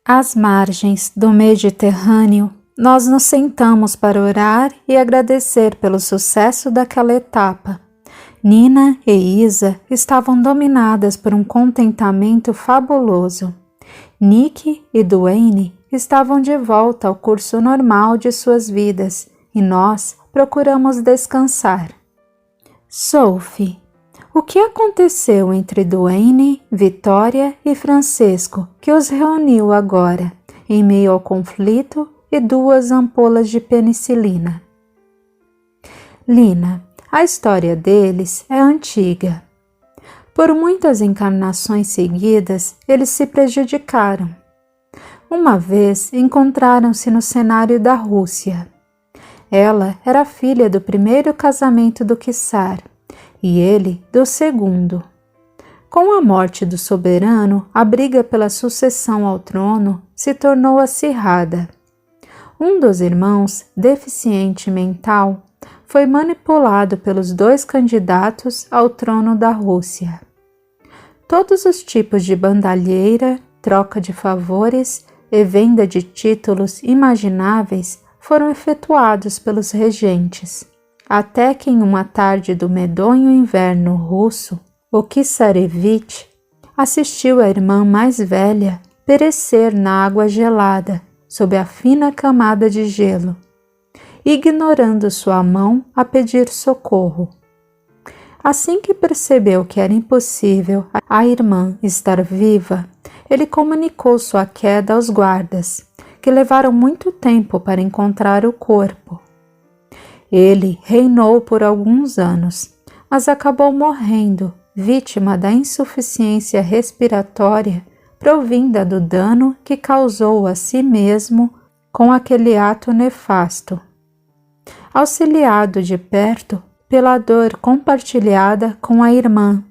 Às margens do Mediterrâneo, nós nos sentamos para orar e agradecer pelo sucesso daquela etapa. Nina e Isa estavam dominadas por um contentamento fabuloso. Nick e Duane estavam de volta ao curso normal de suas vidas e nós procuramos descansar. Sophie, o que aconteceu entre Duane, Vitória e Francesco que os reuniu agora, em meio ao conflito e 2 ampolas de penicilina? Lina, a história deles é antiga. Por muitas encarnações seguidas, eles se prejudicaram. Uma vez encontraram-se no cenário da Rússia. Ela era filha do primeiro casamento do Czar e ele do segundo. Com a morte do soberano, a briga pela sucessão ao trono se tornou acirrada. Um dos irmãos, deficiente mental, foi manipulado pelos 2 candidatos ao trono da Rússia. Todos os tipos de bandalheira, troca de favores e venda de títulos imagináveis foram efetuados pelos regentes, até que em uma tarde do medonho inverno russo, o Czarevich assistiu a irmã mais velha perecer na água gelada sob a fina camada de gelo, ignorando sua mão a pedir socorro. Assim que percebeu que era impossível a irmã estar viva, ele comunicou sua queda aos guardas, que levaram muito tempo para encontrar o corpo. Ele reinou por alguns anos, mas acabou morrendo, vítima da insuficiência respiratória provinda do dano que causou a si mesmo com aquele ato nefasto. Auxiliado de perto pela dor compartilhada com a irmã,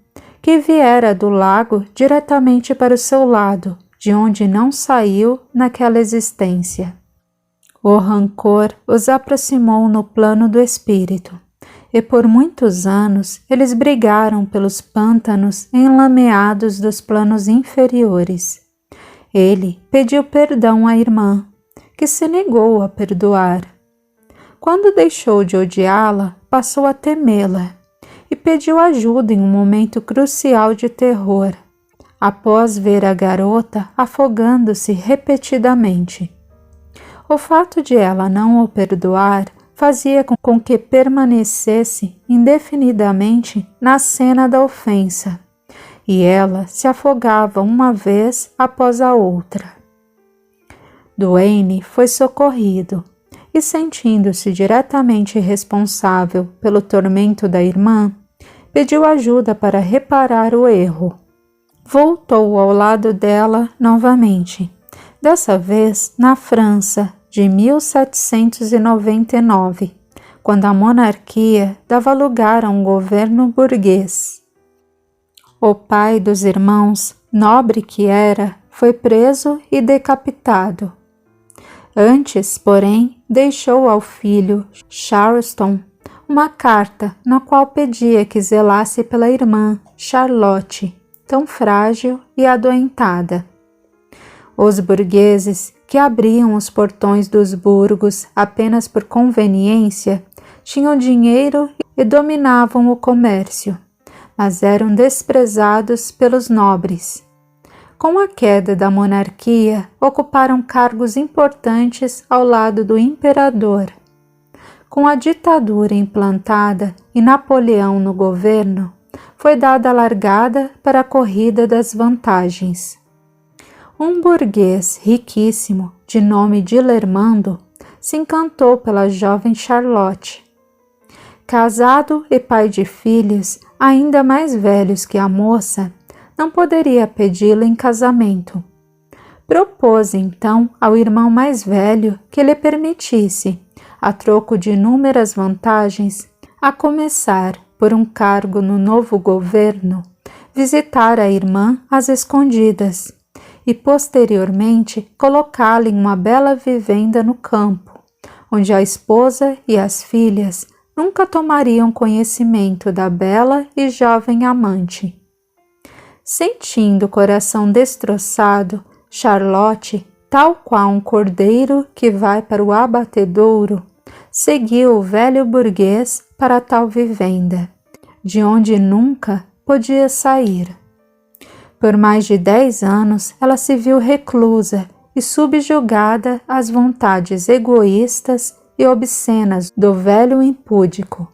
que viera do lago diretamente para o seu lado, de onde não saiu naquela existência. O rancor os aproximou no plano do espírito, e por muitos anos eles brigaram pelos pântanos enlameados dos planos inferiores. Ele pediu perdão à irmã, que se negou a perdoar. Quando deixou de odiá-la, passou a temê-la e pediu ajuda em um momento crucial de terror, após ver a garota afogando-se repetidamente. O fato de ela não o perdoar fazia com que permanecesse indefinidamente na cena da ofensa, e ela se afogava uma vez após a outra. Duane foi socorrido e, sentindo-se diretamente responsável pelo tormento da irmã, pediu ajuda para reparar o erro. Voltou ao lado dela novamente, dessa vez na França de 1799, quando a monarquia dava lugar a um governo burguês. O pai dos irmãos, nobre que era, foi preso e decapitado. Antes, porém, deixou ao filho Charleston uma carta na qual pedia que zelasse pela irmã Charlotte, tão frágil e adoentada. Os burgueses, que abriam os portões dos burgos apenas por conveniência, tinham dinheiro e dominavam o comércio, mas eram desprezados pelos nobres. Com a queda da monarquia, ocuparam cargos importantes ao lado do imperador. Com a ditadura implantada e Napoleão no governo, foi dada a largada para a corrida das vantagens. Um burguês riquíssimo, de nome Dilermando, se encantou pela jovem Charlotte. Casado e pai de filhos ainda mais velhos que a moça, não poderia pedi-la em casamento. Propôs então ao irmão mais velho que lhe permitisse, a troco de inúmeras vantagens, a começar por um cargo no novo governo, visitar a irmã às escondidas e posteriormente colocá-la em uma bela vivenda no campo, onde a esposa e as filhas nunca tomariam conhecimento da bela e jovem amante. Sentindo o coração destroçado, Charlotte tal qual um cordeiro que vai para o abatedouro, seguiu o velho burguês para tal vivenda, de onde nunca podia sair. Por mais de 10 anos, ela se viu reclusa e subjugada às vontades egoístas e obscenas do velho impúdico.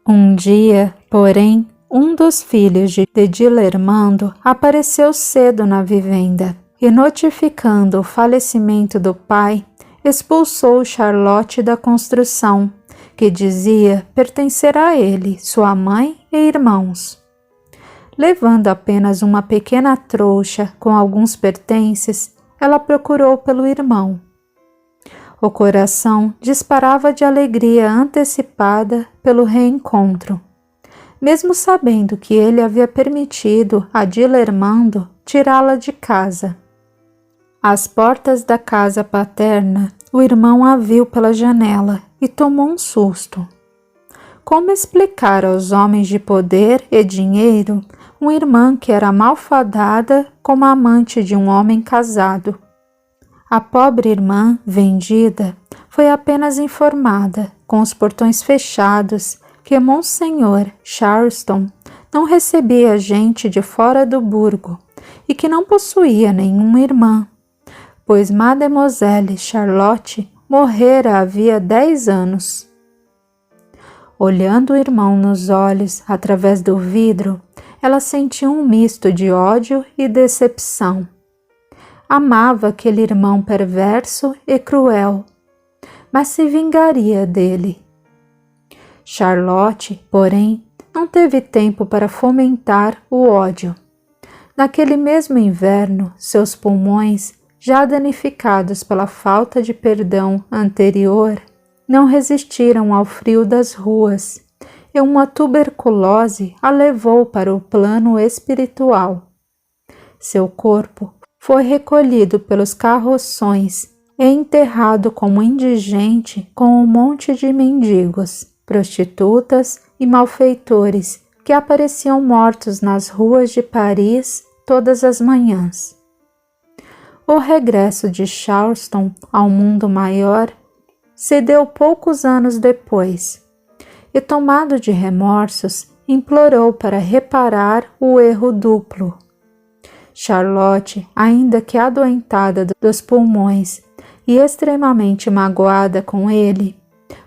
Um dia, porém, um dos filhos de Dilermando apareceu cedo na vivenda e, notificando o falecimento do pai, expulsou Charlotte da construção, que dizia pertencer a ele, sua mãe e irmãos. Levando apenas uma pequena trouxa com alguns pertences, ela procurou pelo irmão. O coração disparava de alegria antecipada pelo reencontro, mesmo sabendo que ele havia permitido a Dilermando tirá-la de casa. Às portas da casa paterna, o irmão a viu pela janela e tomou um susto. Como explicar aos homens de poder e dinheiro uma irmã que era malfadada como amante de um homem casado? A pobre irmã, vendida, foi apenas informada, com os portões fechados, que Monsenhor Charleston não recebia gente de fora do burgo e que não possuía nenhuma irmã, pois Mademoiselle Charlotte morrera havia 10 anos. Olhando o irmão nos olhos através do vidro, ela sentiu um misto de ódio e decepção. Amava aquele irmão perverso e cruel, mas se vingaria dele. Charlotte, porém, não teve tempo para fomentar o ódio. Naquele mesmo inverno, seus pulmões, já danificados pela falta de perdão anterior, não resistiram ao frio das ruas, e uma tuberculose a levou para o plano espiritual. Seu corpo foi recolhido pelos carroções e enterrado como indigente com um monte de mendigos, prostitutas e malfeitores que apareciam mortos nas ruas de Paris todas as manhãs. O regresso de Charleston ao mundo maior se deu poucos anos depois, e, tomado de remorsos, implorou para reparar o erro duplo. Charlotte, ainda que adoentada dos pulmões e extremamente magoada com ele,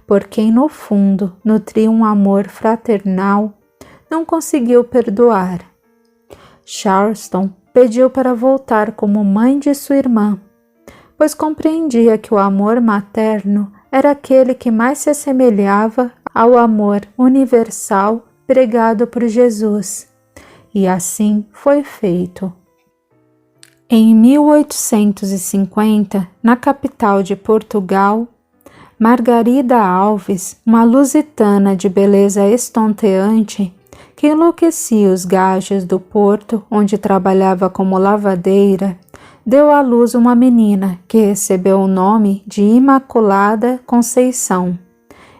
por quem no fundo nutria um amor fraternal, não conseguiu perdoar. Charleston pediu para voltar como mãe de sua irmã, pois compreendia que o amor materno era aquele que mais se assemelhava ao amor universal pregado por Jesus, e assim foi feito. Em 1850, na capital de Portugal, Margarida Alves, uma lusitana de beleza estonteante, que enlouquecia os gajos do porto onde trabalhava como lavadeira, deu à luz uma menina que recebeu o nome de Imaculada Conceição,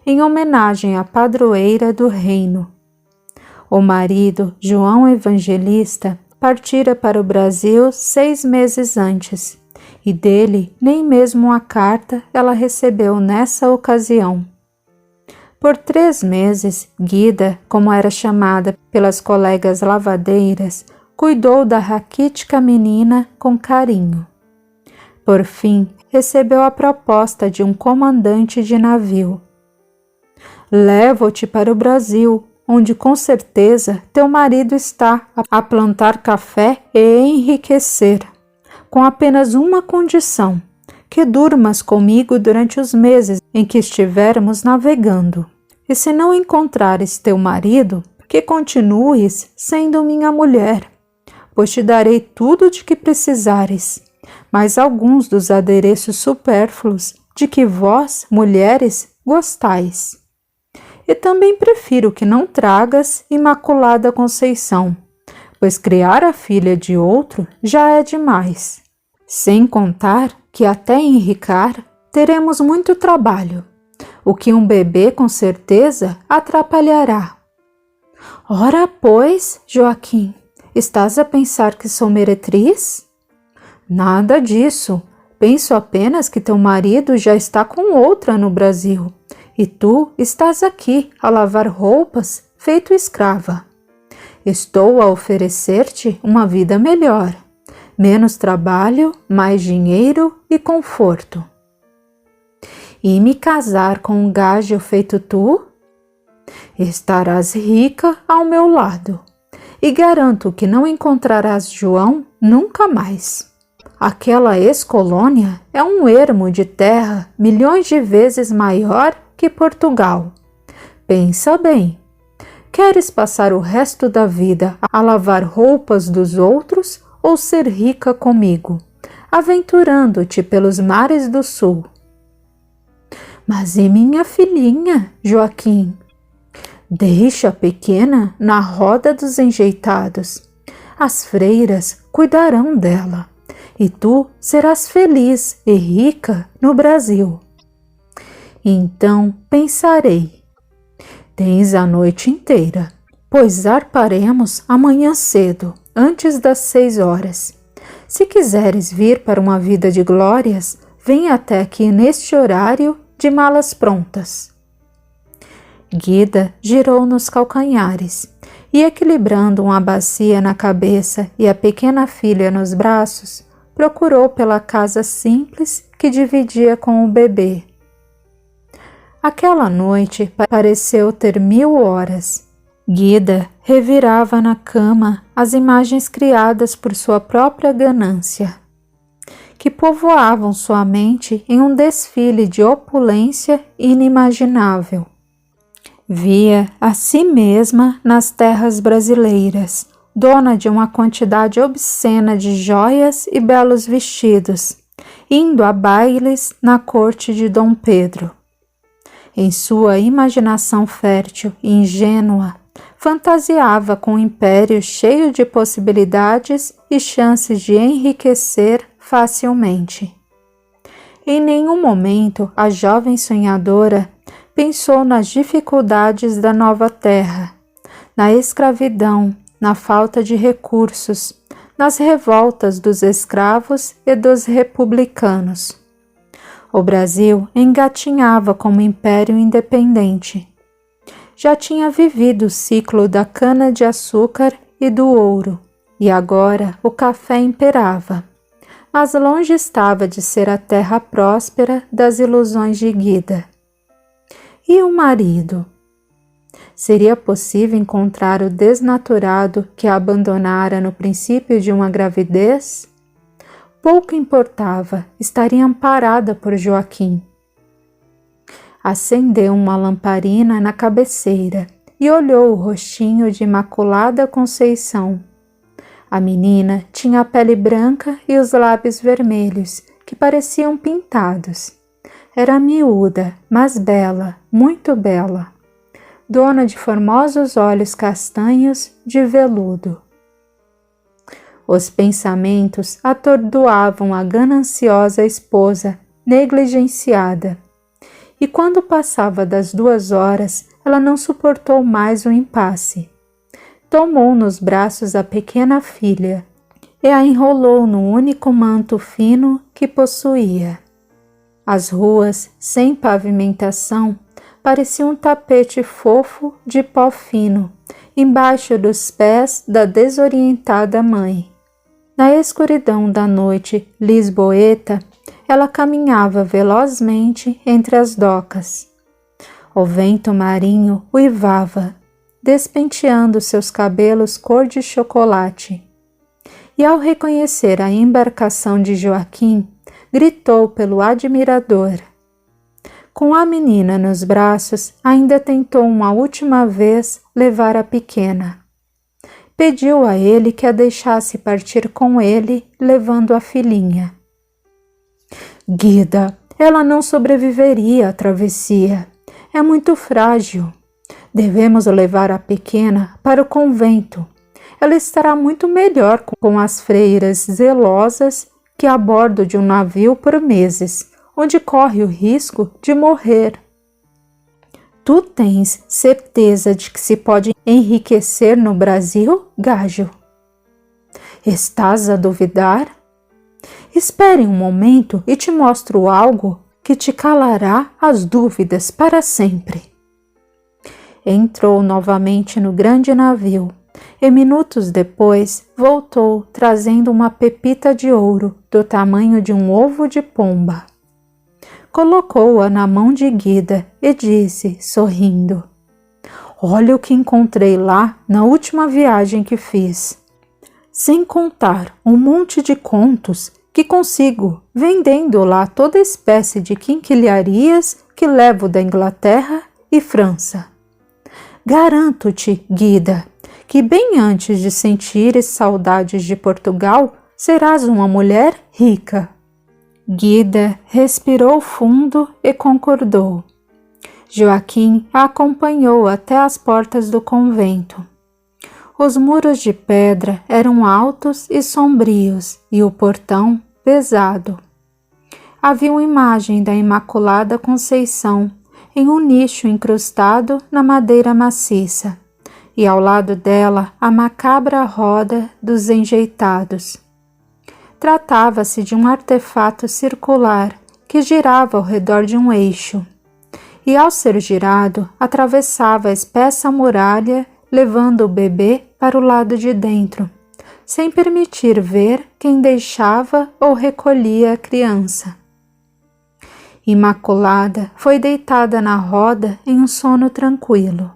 em homenagem à padroeira do reino. O marido, João Evangelista, partira para o Brasil 6 meses antes, e dele nem mesmo uma carta ela recebeu nessa ocasião. Por 3 meses, Guida, como era chamada pelas colegas lavadeiras, cuidou da raquítica menina com carinho. Por fim, recebeu a proposta de um comandante de navio. Levo-te para o Brasil, onde com certeza teu marido está a plantar café e enriquecer, com apenas uma condição, que durmas comigo durante os meses em que estivermos navegando. E se não encontrares teu marido, que continues sendo minha mulher, pois te darei tudo de que precisares, mas alguns dos adereços supérfluos de que vós, mulheres, gostais. E também prefiro que não tragas Imaculada Conceição, pois criar a filha de outro já é demais. Sem contar que até enricar teremos muito trabalho, o que um bebê com certeza atrapalhará. Ora, pois, Joaquim, estás a pensar que sou meretriz? Nada disso. Penso apenas que teu marido já está com outra no Brasil e tu estás aqui a lavar roupas, feito escrava. Estou a oferecer-te uma vida melhor, menos trabalho, mais dinheiro e conforto. E me casar com um gajo feito tu? Estarás rica ao meu lado e garanto que não encontrarás João nunca mais. Aquela ex-colônia é um ermo de terra milhões de vezes maior que Portugal. Pensa bem, queres passar o resto da vida a lavar roupas dos outros ou ser rica comigo, aventurando-te pelos mares do sul? Mas e minha filhinha, Joaquim? Deixa a pequena na roda dos enjeitados. As freiras cuidarão dela e tu serás feliz e rica no Brasil. Então pensarei. Tens a noite inteira, pois zarparemos amanhã cedo, antes das 6 horas. Se quiseres vir para uma vida de glórias, vem até aqui neste horário de malas prontas. Guida girou nos calcanhares e, equilibrando uma bacia na cabeça e a pequena filha nos braços, procurou pela casa simples que dividia com o bebê. Aquela noite pareceu ter 1000 horas. Guida revirava na cama as imagens criadas por sua própria ganância, que povoavam sua mente em um desfile de opulência inimaginável. Via a si mesma nas terras brasileiras, dona de uma quantidade obscena de joias e belos vestidos, indo a bailes na corte de Dom Pedro. Em sua imaginação fértil e ingênua, fantasiava com um império cheio de possibilidades e chances de enriquecer facilmente. Em nenhum momento a jovem sonhadora pensou nas dificuldades da nova terra, na escravidão, na falta de recursos, nas revoltas dos escravos e dos republicanos. O Brasil engatinhava como império independente. Já tinha vivido o ciclo da cana-de-açúcar e do ouro, e agora o café imperava. Mas longe estava de ser a terra próspera das ilusões de Guida. E o marido? Seria possível encontrar o desnaturado que a abandonara no princípio de uma gravidez? Pouco importava, estaria amparada por Joaquim. Acendeu uma lamparina na cabeceira e olhou o rostinho de Imaculada Conceição. A menina tinha a pele branca e os lábios vermelhos, que pareciam pintados. Era miúda, mas bela, muito bela. Dona de formosos olhos castanhos de veludo. Os pensamentos atordoavam a gananciosa esposa negligenciada, e quando passava das 2 horas, ela não suportou mais o impasse. Tomou nos braços a pequena filha e a enrolou no único manto fino que possuía. As ruas, sem pavimentação, pareciam um tapete fofo de pó fino, embaixo dos pés da desorientada mãe. Na escuridão da noite lisboeta, ela caminhava velozmente entre as docas. O vento marinho uivava, despenteando seus cabelos cor de chocolate. E ao reconhecer a embarcação de Joaquim, gritou pelo admirador. Com a menina nos braços, ainda tentou uma última vez levar a pequena. Pediu a ele que a deixasse partir com ele, levando a filhinha. Guida, ela não sobreviveria à travessia. É muito frágil. Devemos levar a pequena para o convento. Ela estará muito melhor com as freiras zelosas que a bordo de um navio por meses, onde corre o risco de morrer. Tu tens certeza de que se pode enriquecer no Brasil, gajo? Estás a duvidar? Espere um momento e te mostro algo que te calará as dúvidas para sempre. Entrou novamente no grande navio e minutos depois voltou trazendo uma pepita de ouro do tamanho de um ovo de pomba. Colocou-a na mão de Guida e disse, sorrindo: olha o que encontrei lá na última viagem que fiz. Sem contar um monte de contos que consigo vendendo lá toda espécie de quinquilharias que levo da Inglaterra e França. Garanto-te, Guida, que bem antes de sentires saudades de Portugal, serás uma mulher rica. Guida respirou fundo e concordou. Joaquim a acompanhou até as portas do convento. Os muros de pedra eram altos e sombrios e o portão pesado. Havia uma imagem da Imaculada Conceição em um nicho incrustado na madeira maciça e ao lado dela a macabra roda dos enjeitados. Tratava-se de um artefato circular que girava ao redor de um eixo e, ao ser girado, atravessava a espessa muralha, levando o bebê para o lado de dentro, sem permitir ver quem deixava ou recolhia a criança. Imaculada foi deitada na roda em um sono tranquilo.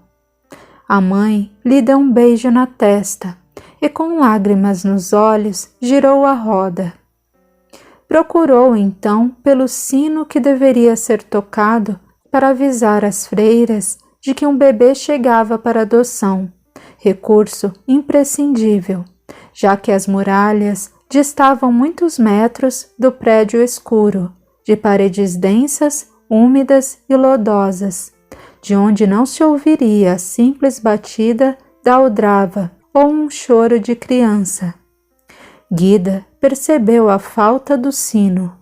A mãe lhe deu um beijo na testa e, com lágrimas nos olhos, girou a roda. Procurou então pelo sino que deveria ser tocado para avisar as freiras de que um bebê chegava para adoção, recurso imprescindível, já que as muralhas distavam muitos metros do prédio escuro, de paredes densas, úmidas e lodosas, de onde não se ouviria a simples batida da aldrava ou um choro de criança. Guida percebeu a falta do sino.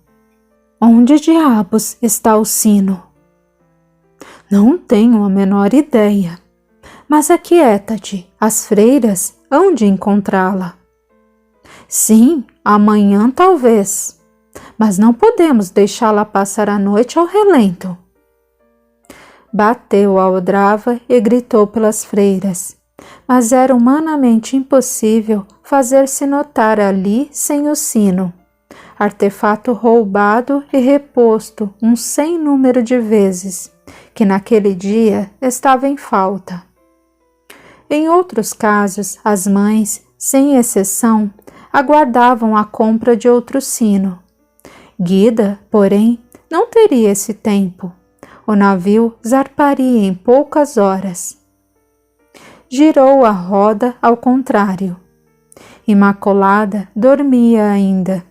Onde diabos está o sino? Não tenho a menor ideia. Mas aquieta-te, as freiras hão de encontrá-la. Sim, amanhã talvez, mas não podemos deixá-la passar a noite ao relento. Bateu a aldrava e gritou pelas freiras, mas era humanamente impossível fazer-se notar ali sem o sino, artefato roubado e reposto um sem número de vezes, que naquele dia estava em falta. Em outros casos, as mães, sem exceção, aguardavam a compra de outro sino. Guida, porém, não teria esse tempo. O navio zarparia em poucas horas. Girou a roda ao contrário. Imaculada dormia ainda.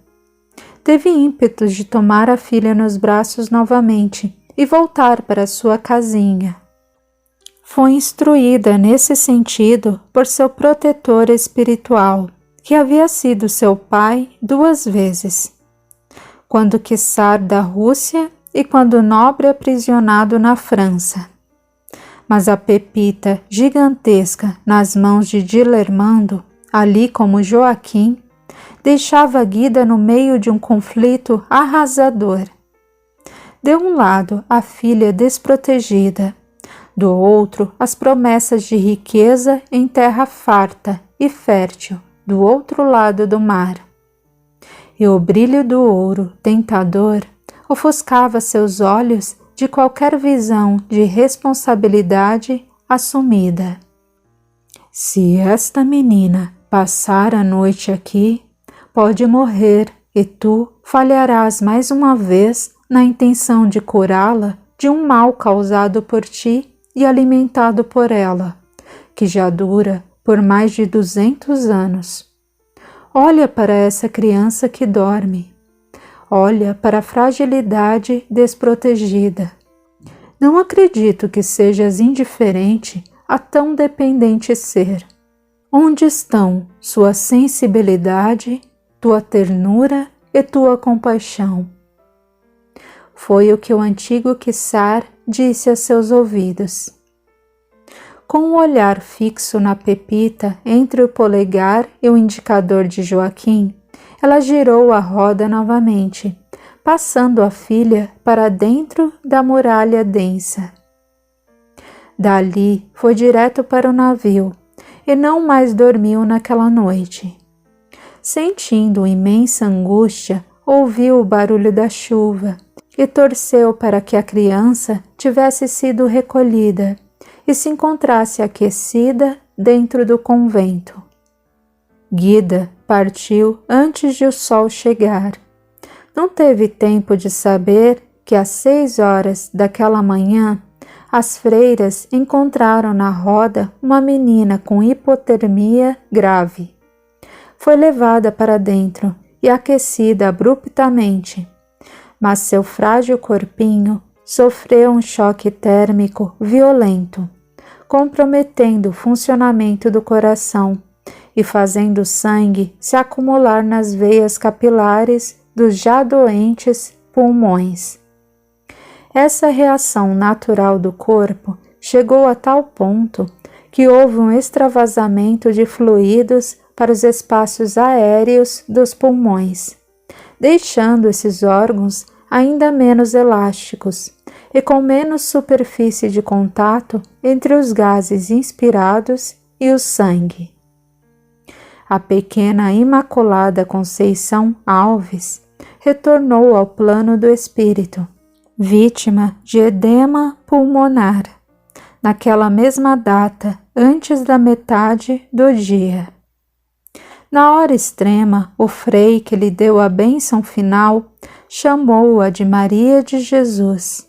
Teve ímpetos de tomar a filha nos braços novamente e voltar para sua casinha. Foi instruída nesse sentido por seu protetor espiritual, que havia sido seu pai 2 vezes, quando Quissar da Rússia e quando nobre aprisionado na França. Mas a pepita gigantesca nas mãos de Dilermando, ali como Joaquim, deixava Guida no meio de um conflito arrasador. De um lado, a filha desprotegida, do outro, as promessas de riqueza em terra farta e fértil, do outro lado do mar. E o brilho do ouro, tentador, ofuscava seus olhos de qualquer visão de responsabilidade assumida. Se esta menina passar a noite aqui, pode morrer e tu falharás mais uma vez na intenção de curá-la de um mal causado por ti e alimentado por ela, que já dura por mais de 200 anos. Olha para essa criança que dorme. Olha para a fragilidade desprotegida. Não acredito que sejas indiferente a tão dependente ser. Onde estão sua sensibilidade, tua ternura e tua compaixão? Foi o que o antigo Quissar disse a seus ouvidos. Com o olhar fixo na pepita entre o polegar e o indicador de Joaquim, ela girou a roda novamente, passando a filha para dentro da muralha densa. Dali foi direto para o navio e não mais dormiu naquela noite. Sentindo imensa angústia, ouviu o barulho da chuva e torceu para que a criança tivesse sido recolhida e se encontrasse aquecida dentro do convento. Guida partiu antes de o sol chegar. Não teve tempo de saber que às 6 horas daquela manhã as freiras encontraram na roda uma menina com hipotermia grave. Foi levada para dentro e aquecida abruptamente, mas seu frágil corpinho sofreu um choque térmico violento, comprometendo o funcionamento do coração e fazendo o sangue se acumular nas veias capilares dos já doentes pulmões. Essa reação natural do corpo chegou a tal ponto que houve um extravasamento de fluidos para os espaços aéreos dos pulmões, deixando esses órgãos ainda menos elásticos e com menos superfície de contato entre os gases inspirados e o sangue. A pequena Imaculada Conceição Alves retornou ao plano do espírito, vítima de edema pulmonar, naquela mesma data, antes da metade do dia. Na hora extrema, o frei que lhe deu a bênção final chamou-a de Maria de Jesus.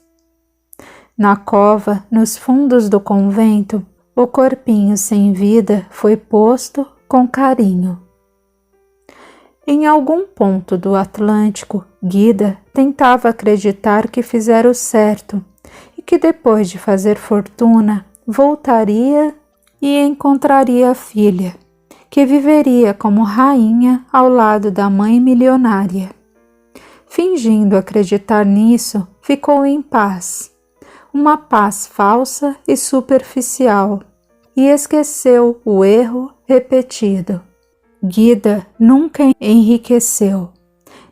Na cova, nos fundos do convento, o corpinho sem vida foi posto com carinho. Em algum ponto do Atlântico, Guida tentava acreditar que fizera o certo e que depois de fazer fortuna voltaria e encontraria a filha, que viveria como rainha ao lado da mãe milionária. Fingindo acreditar nisso, ficou em paz, uma paz falsa e superficial, e esqueceu o erro repetido. Guida nunca enriqueceu,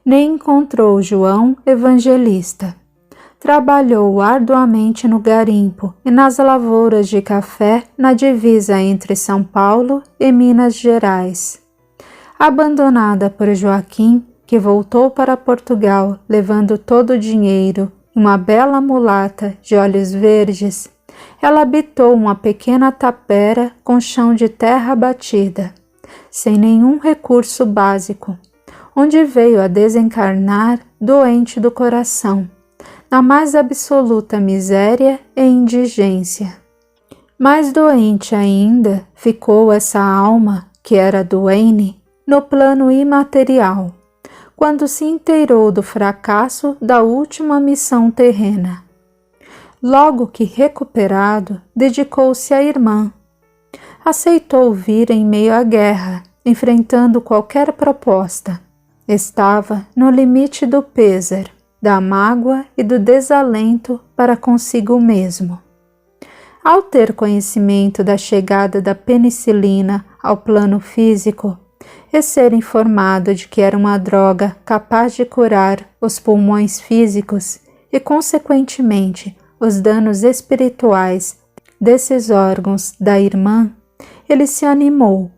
nem encontrou João Evangelista. Trabalhou arduamente no garimpo e nas lavouras de café na divisa entre São Paulo e Minas Gerais. Abandonada por Joaquim, que voltou para Portugal levando todo o dinheiro e uma bela mulata de olhos verdes, ela habitou uma pequena tapera com chão de terra batida, sem nenhum recurso básico, onde veio a desencarnar doente do coração, na mais absoluta miséria e indigência. Mais doente ainda ficou essa alma, que era Duane, no plano imaterial, quando se inteirou do fracasso da última missão terrena. Logo que recuperado, dedicou-se à irmã. Aceitou vir em meio à guerra, enfrentando qualquer proposta. Estava no limite do pêsar, da mágoa e do desalento para consigo mesmo. Ao ter conhecimento da chegada da penicilina ao plano físico e ser informado de que era uma droga capaz de curar os pulmões físicos e, consequentemente, os danos espirituais desses órgãos da irmã, ele se animou.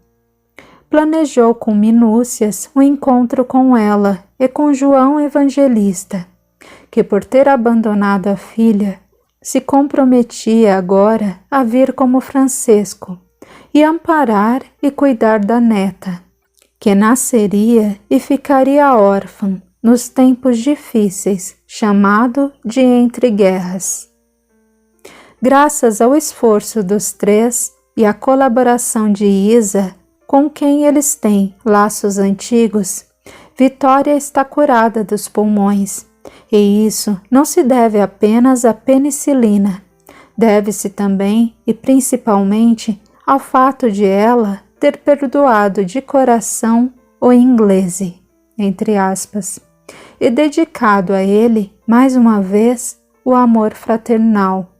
Planejou com minúcias o encontro com ela e com João Evangelista, que por ter abandonado a filha, se comprometia agora a vir como Francesco e amparar e cuidar da neta, que nasceria e ficaria órfã nos tempos difíceis, chamado de entreguerras. Graças ao esforço dos três e à colaboração de Isa, com quem eles têm laços antigos, Vitória está curada dos pulmões, e isso não se deve apenas à penicilina, deve-se também e principalmente ao fato de ela ter perdoado de coração o inglese, entre aspas, e dedicado a ele, mais uma vez, o amor fraternal,